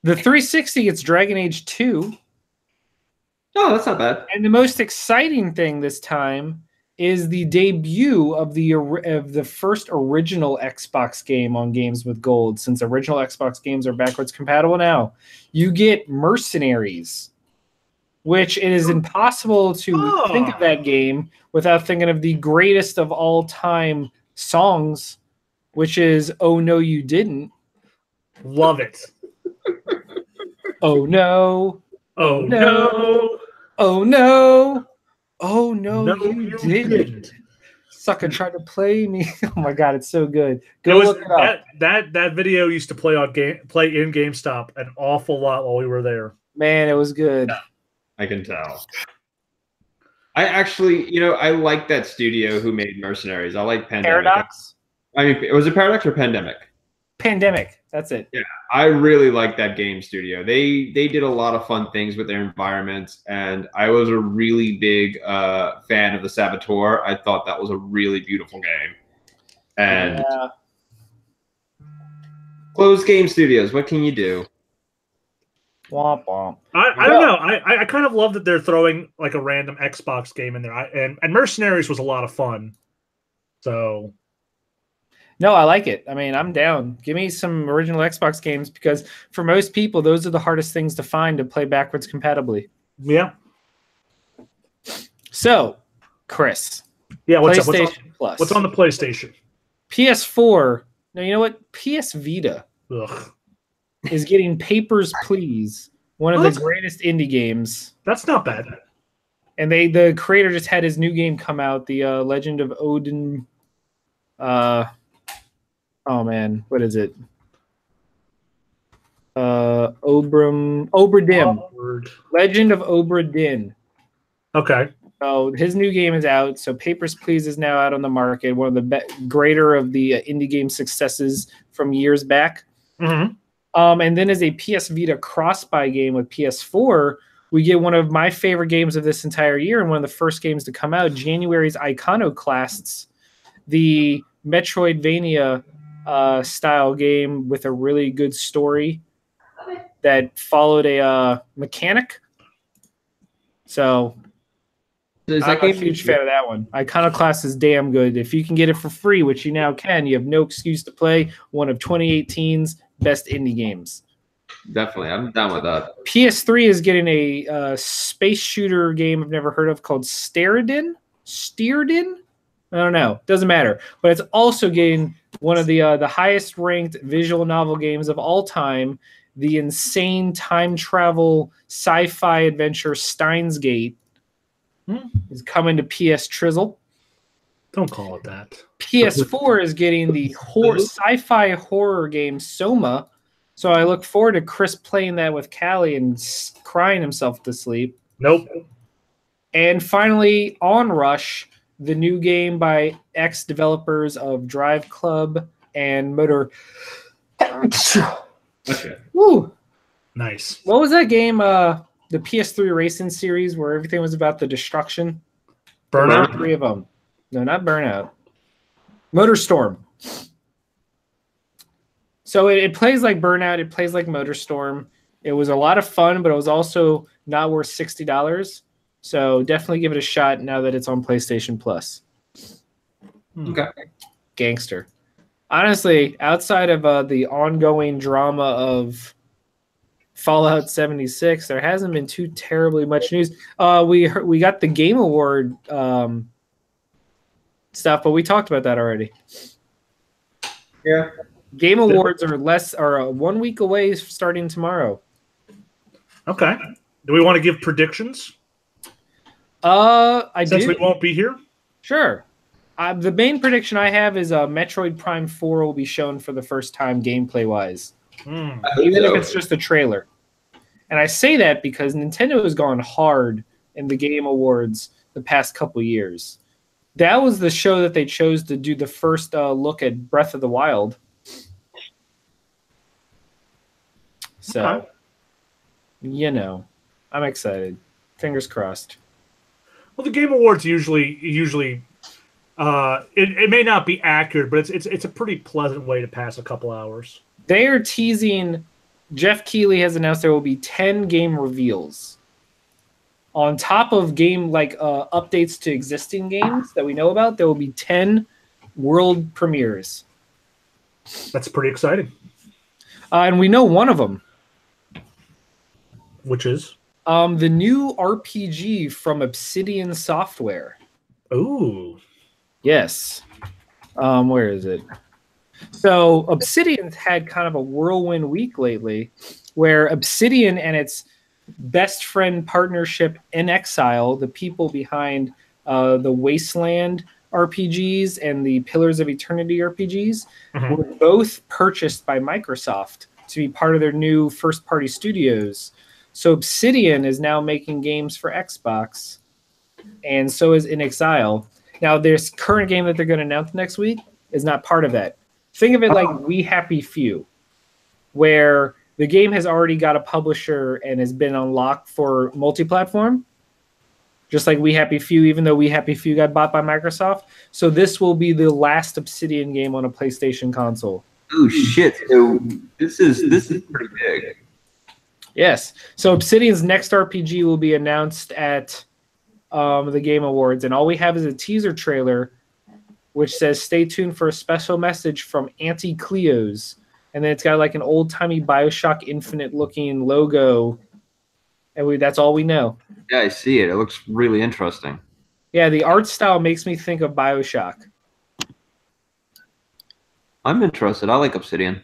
The 360 gets Dragon Age 2. Oh, that's not bad. And the most exciting thing this time is the debut of the first original Xbox game on Games with Gold. Since original Xbox games are backwards compatible now, you get Mercenaries, which it is impossible to think of that game without thinking of the greatest of all time songs, which is "Oh No You Didn't." Love it. Oh no. Oh No. Oh no. Oh no, No, you you didn't. Sucker tried to play me. Oh my god, it's so good. It Go was, look it up. that video used to play in GameStop an awful lot while we were there. Man, it was good. I can tell. I actually, I like that studio who made Mercenaries. I like Pandemic. Paradox? I mean, was it Paradox or Pandemic? Pandemic. That's it. Yeah, I really like that game studio. They did a lot of fun things with their environments, and I was a really big fan of the Saboteur. I thought that was a really beautiful game. And closed game studios, what can you do? Womp womp. I don't know. I kind of love that they're throwing like a random Xbox game in there. And Mercenaries was a lot of fun. So No, I like it. I mean, I'm down. Give me some original Xbox games because for most people, those are the hardest things to find to play backwards compatibly. yeah. So, Chris. Yeah, PlayStation Plus. What's on the PlayStation? PS4. No, you know what? PS Vita Ugh. is getting Papers, Please, one of the greatest indie games. That's not bad. And the creator just had his new game come out, the Legend of Odin. Oh man, what is it? Obra Dinn. Legend of Obra Dinn. Okay. So his new game is out. So Papers, Please is now out on the market. One of the greater of the indie game successes from years back. Mm-hmm. And then as a PS Vita cross-buy game with PS4, we get one of my favorite games of this entire year and one of the first games to come out, January's Iconoclasts, the Metroidvania style game with a really good story that followed a mechanic. So I'm a huge fan of that one. Iconoclast is damn good. If you can get it for free, which you now can, you have no excuse to play one of 2018's best indie games. Definitely, I'm down with that. PS3 is getting a space shooter game I've never heard of called Steridin? I don't know. Doesn't matter. But it's also getting one of the highest ranked visual novel games of all time, the insane time travel sci-fi adventure Steins Gate is coming to PS Trizzle. Don't call it that. PS4 is getting the sci-fi horror game Soma. So I look forward to Chris playing that with Callie and crying himself to sleep. Nope. And finally, Onrush, the new game by ex-developers of Drive Club and Motor. Okay. Woo! Nice. What was that game? The PS3 racing series where everything was about the destruction. Burnout. Three of them. No, not Burnout. Motorstorm. So it plays like Burnout. It plays like Motorstorm. It was a lot of fun, but it was also not worth $60. So definitely give it a shot now that it's on PlayStation Plus. Okay. Gangster. Honestly, outside of the ongoing drama of Fallout 76, there hasn't been too terribly much news. We got the Game Award stuff, but we talked about that already. Yeah. Game Awards are 1 week away, starting tomorrow. Okay. Do we want to give predictions? Since we won't be here? Sure. The main prediction I have is Metroid Prime 4 will be shown for the first time gameplay-wise. Even if it's just a trailer. And I say that because Nintendo has gone hard in the Game Awards the past couple years. That was the show that they chose to do the first look at Breath of the Wild. So, you know, I'm excited. Fingers crossed. Well, the Game Awards usually it may not be accurate, but it's a pretty pleasant way to pass a couple hours. They are teasing. Jeff Keighley has announced there will be 10 game reveals on top of game updates to existing games that we know about. There will be 10 world premieres. That's pretty exciting. And we know one of them, which is the new RPG from Obsidian Software. Ooh. Yes. Where is it? So Obsidian's had kind of a whirlwind week lately where Obsidian and its best friend partnership In Exile, the people behind the Wasteland RPGs and the Pillars of Eternity RPGs, were both purchased by Microsoft to be part of their new first-party studios. So Obsidian is now making games for Xbox, and so is In Exile. Now, this current game that they're going to announce next week is not part of that. Think of it like We Happy Few, where the game has already got a publisher and has been unlocked for multi-platform, just like We Happy Few, even though We Happy Few got bought by Microsoft. So this will be the last Obsidian game on a PlayStation console. Oh, shit. So this is pretty big. Yes. So Obsidian's next RPG will be announced at the Game Awards, and all we have is a teaser trailer which says stay tuned for a special message from Auntie Cleo's, and then it's got like an old-timey BioShock Infinite looking logo, and that's all we know. Yeah, I see it. It looks really interesting. Yeah, the art style makes me think of BioShock. I'm interested. I like Obsidian.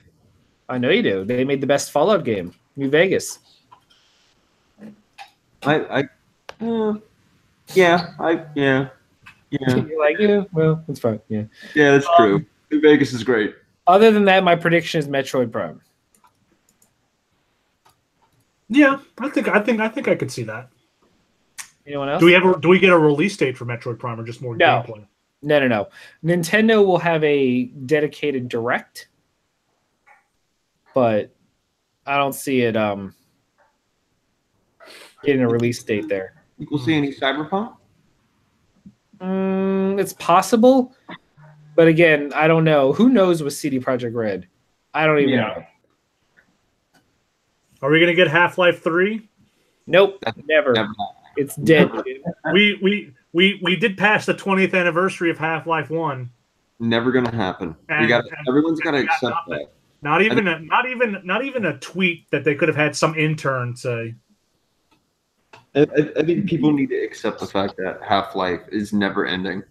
I know you do. They made the best Fallout game, New Vegas. Yeah. You're like, yeah, well, it's fine. Yeah. Yeah, that's true. New Vegas is great. Other than that, my prediction is Metroid Prime. Yeah, I think I could see that. Anyone else? Do we get a release date for Metroid Prime or just more gameplay? No. Nintendo will have a dedicated direct, but I don't see it getting a release date there. We'll see any Cyberpunk? It's possible, but again, I don't know. Who knows with CD Projekt Red? I don't even know. Are we gonna get Half-Life 3? Nope, never. It's dead. We did pass the 20th anniversary of Half-Life 1. Never gonna happen. Everyone's gotta accept that. Not even a tweet that they could have had some intern say. I think people need to accept the fact that Half-Life is never ending.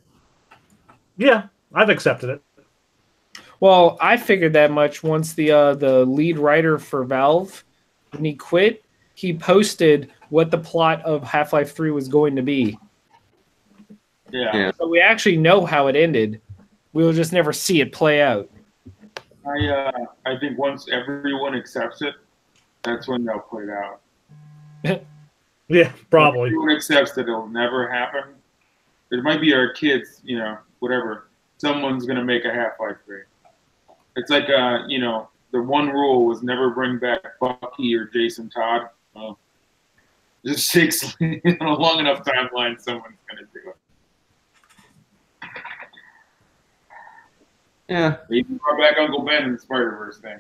Yeah, I've accepted it. Well, I figured that much once the lead writer for Valve when he quit, he posted what the plot of Half-Life 3 was going to be. Yeah. So we actually know how it ended. We'll just never see it play out. I think once everyone accepts it, that's when they'll play it out. Yeah, probably. If everyone accepts that it'll never happen. It might be our kids, you know, whatever. Someone's gonna make a Half-Life 3. It's like, you know, the one rule was never bring back Bucky or Jason Todd. Well, just takes a long enough timeline, someone's gonna do it. Yeah. Even brought back Uncle Ben in the Spider-Verse thing.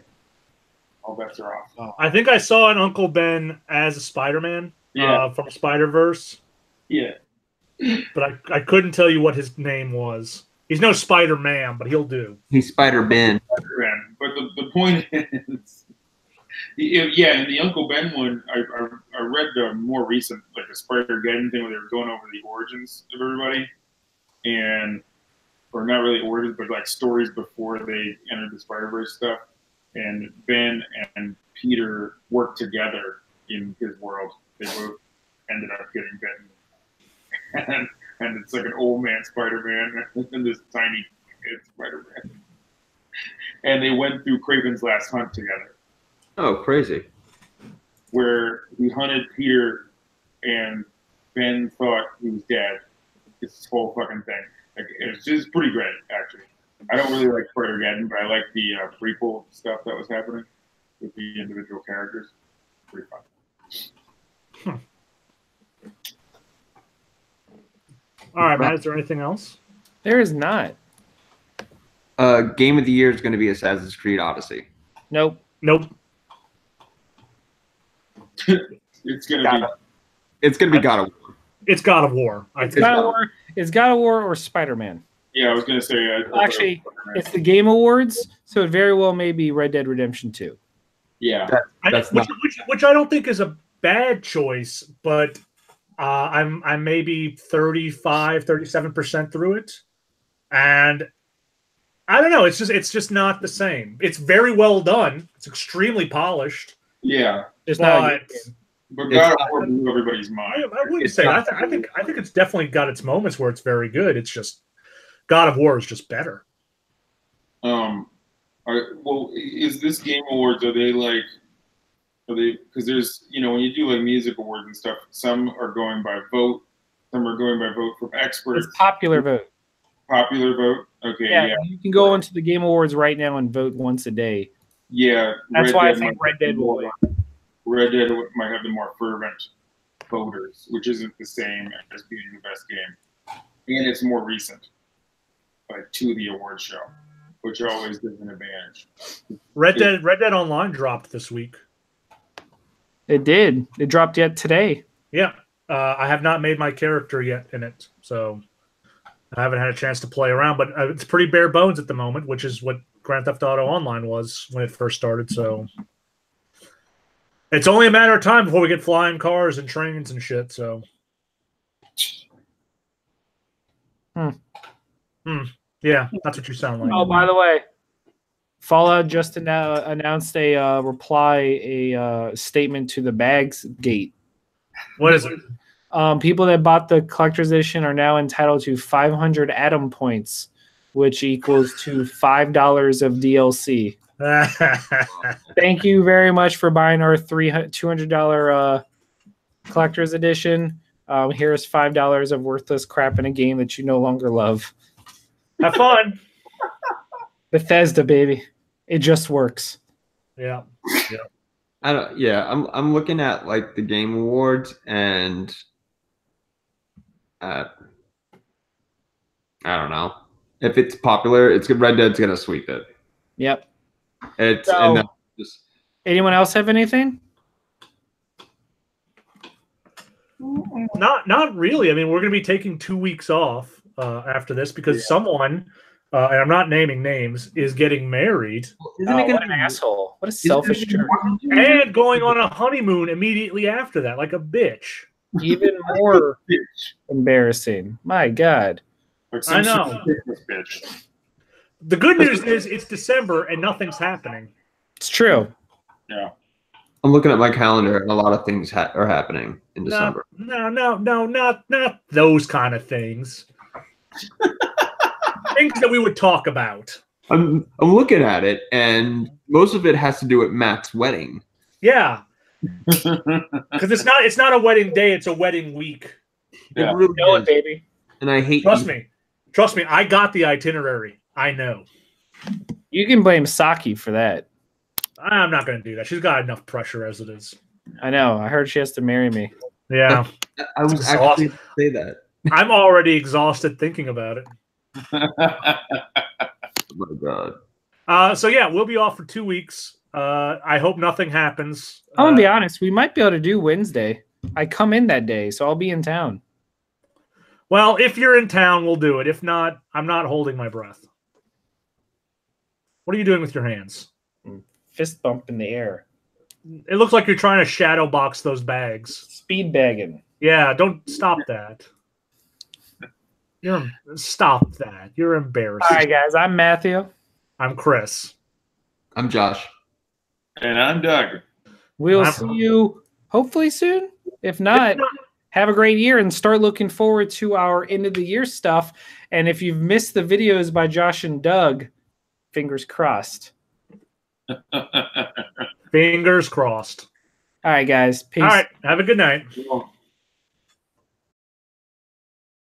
All bets are off. I think I saw an Uncle Ben as a Spider-Man from Spider-Verse. Yeah. But I couldn't tell you what his name was. He's no Spider-Man, but he'll do. He's Spider-Ben. But the point is, yeah, in the Uncle Ben one, I read the more recent, like the Spider-Geddon thing where they were going over the origins of everybody. Or not really origins, but like stories before they entered the Spider-Verse stuff. And Ben and Peter worked together in his world. They both ended up getting bitten. And it's like an old man Spider-Man and this tiny kid Spider-Man. And they went through Kraven's Last Hunt together. Oh, crazy. Where he hunted Peter and Ben thought he was dead. It's this whole fucking thing. Like, it's just pretty great, actually. I don't really like Spider-Geddon, but I like the prequel stuff that was happening with the individual characters. Pretty fun. All right, Matt, is there anything else? There is not. Game of the year is going to be Assassin's Creed Odyssey. Nope. It's going to be... It's going to be God of War. It's God of War. It's God of War. It's God of War or Spider-Man. Yeah, I was going to say... Actually, it's the Game Awards, so it very well may be Red Dead Redemption 2. Yeah. Which I don't think is a bad choice, but I'm maybe 37% through it. And I don't know, it's just not the same. It's very well done. It's extremely polished. Yeah. It's not But God of War blew everybody's mind. I wouldn't say that. I think it's definitely got its moments where it's very good. It's just God of War is just better. Well, is this Game Awards? Are they because there's, you know, when you do like music awards and stuff, some are going by vote, some are going by vote from experts. It's popular vote. Popular vote. Okay. Yeah. You can go into the Game Awards right now and vote once a day. Yeah. That's why I think Red Dead will win. Red Dead might have the more fervent voters, which isn't the same as being the best game, and it's more recent, like to the award show, which always gives an advantage. Red Dead Online dropped this week. It did. It dropped yet today. Yeah, I have not made my character yet in it, so I haven't had a chance to play around. But it's pretty bare bones at the moment, which is what Grand Theft Auto Online was when it first started. So. It's only a matter of time before we get flying cars and trains and shit, so. Yeah, that's what you sound like. Oh, by the way, Fallout just announced a statement to the Bags Gate. What is it? People that bought the collector's edition are now entitled to 500 Atom points, which equals to $5 of DLC. Thank you very much for buying our $200 collector's edition. Here's $5 of worthless crap in a game that you no longer love. Have fun. Bethesda, baby. It just works. Yeah. I'm looking at like the Game Awards, and I don't know. If it's popular, Red Dead's gonna sweep it. Yep. Anyone else have anything? Not really. I mean, we're going to be taking 2 weeks off after this because someone, and I'm not naming names, is getting married. Isn't it going to be an asshole? What a selfish jerk. And going on a honeymoon immediately after that, like a bitch. Even more embarrassing. My God. I know. The good news is it's December and nothing's happening. It's true. Yeah. I'm looking at my calendar, and a lot of things are happening in December. No, not those kind of things. Things that we would talk about. I'm looking at it, and most of it has to do with Matt's wedding. Yeah, because it's not a wedding day; it's a wedding week. Yeah. It really Know is. it, baby. And I hate Trust me. I got the itinerary. I know. You can blame Saki for that. I'm not going to do that. She's got enough pressure as it is. I know. I heard she has to marry me. Yeah, I was actually going to say that. I'm already exhausted thinking about it. Oh my God. So yeah, we'll be off for 2 weeks. I hope nothing happens. I'm gonna be honest. We might be able to do Wednesday. I come in that day, so I'll be in town. Well, if you're in town, we'll do it. If not, I'm not holding my breath. What are you doing with your hands? Fist bump in the air. It looks like you're trying to shadow box those bags. Speed bagging. Yeah, don't stop that. Stop that. You're embarrassing. All right, guys. I'm Matthew. I'm Chris. I'm Josh. And I'm Doug. We'll see you hopefully soon. If not, have a great year and start looking forward to our end of the year stuff. And if you've missed the videos by Josh and Doug, fingers crossed. Fingers crossed. All right, guys. Peace. All right. Have a good night. Well,